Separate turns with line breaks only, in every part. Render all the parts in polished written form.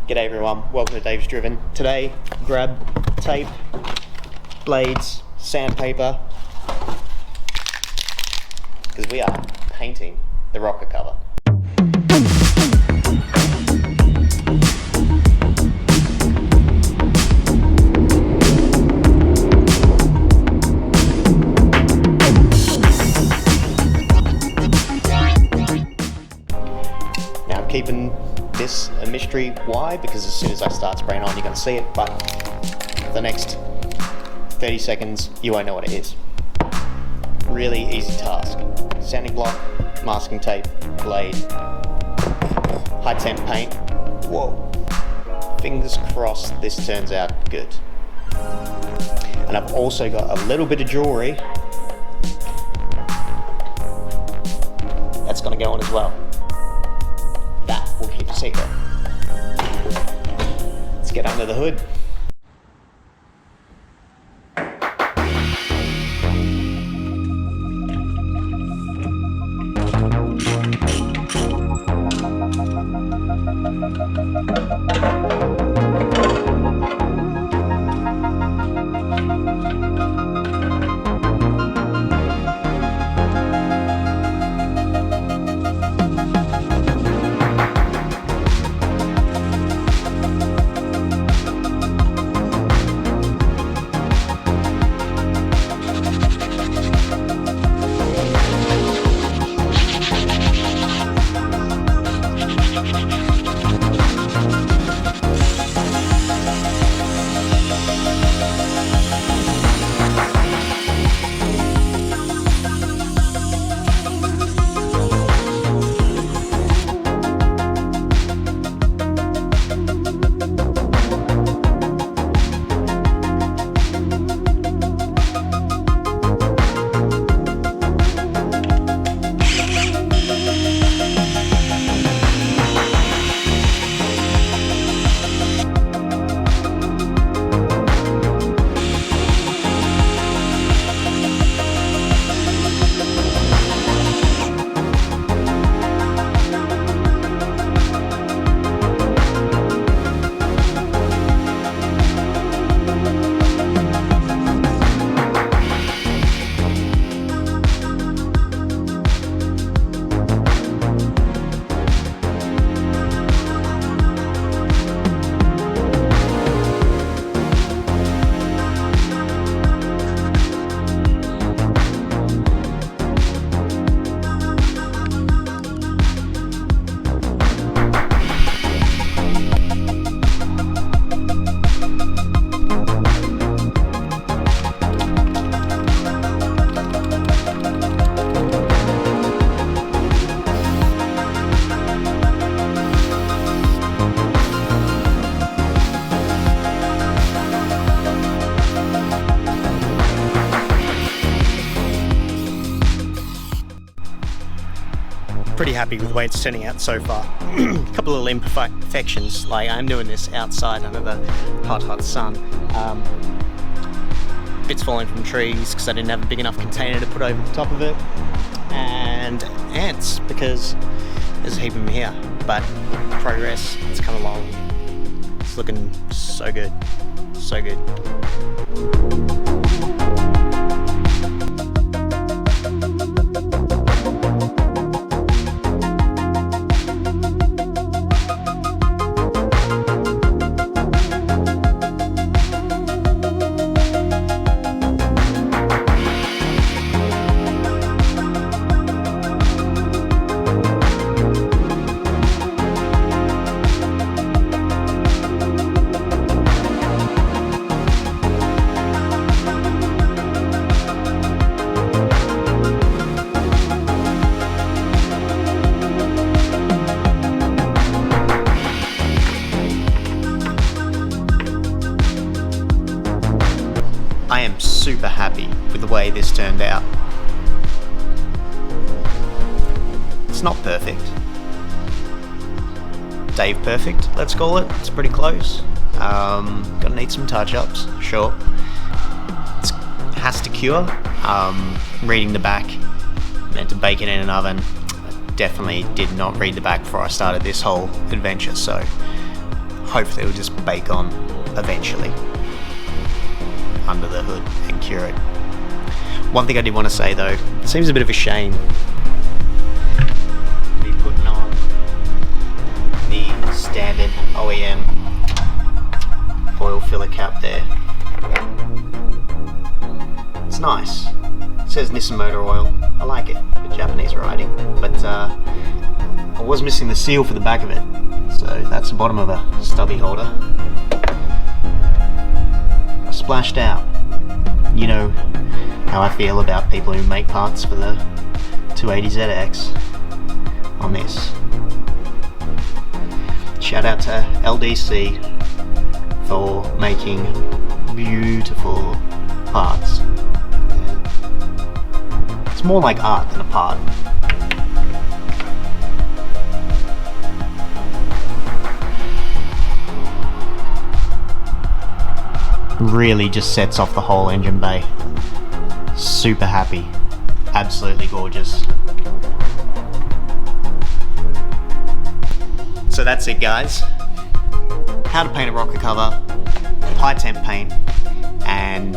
G'day everyone, welcome to Dave's Driven. Today, grab tape, blades, sandpaper, because we are painting the rocker cover. Now I'm keeping this a mystery. Why? Because as soon as I start spraying on, you're going to see it, but for the next 30 seconds you won't know what it is. Really easy task. Sanding block, masking tape, blade, high temp paint. Whoa. Fingers crossed this turns out good. And I've also got a little bit of jewellery that's going to go on as well. That will keep a secret. Let's get under the hood. Pretty happy with the way it's turning out so far. A couple of little imperfections, like I'm doing this outside under the hot sun. Bits falling from trees because I didn't have a big enough container to put over the top of it, and ants because there's a heap of them here. But progress, it's come along. It's looking so good, so good. I am super happy with the way this turned out. It's not perfect. Dave perfect, let's call it. It's pretty close. Gonna need some touch-ups, sure. It has to cure. Reading the back, meant to bake it in an oven. Definitely did not read the back before I started this whole adventure, so hopefully it'll just bake on eventually under the hood and cure it. One thing I did want to say though, it seems a bit of a shame to be putting on the standard OEM oil filler cap there. It's nice. It says Nissan Motor Oil. I like it, the Japanese writing, but I was missing the seal for the back of it, so that's the bottom of a stubby holder. I splashed out. You know how I feel about people who make parts for the 280ZX on this. Shout out to LDC for making beautiful parts. It's more like art than a part. Really just sets off the whole engine bay. Super happy. Absolutely gorgeous. So that's it, guys. How to paint a rocker cover, high temp paint, and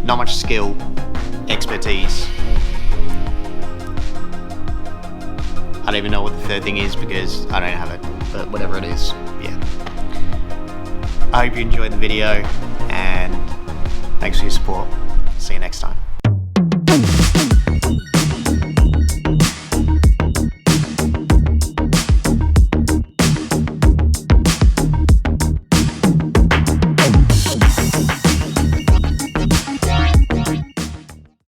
not much skill, expertise. I don't even know what the third thing is because I don't have it, but whatever it is, yeah. I hope you enjoyed the video and thanks for your support. See you next time.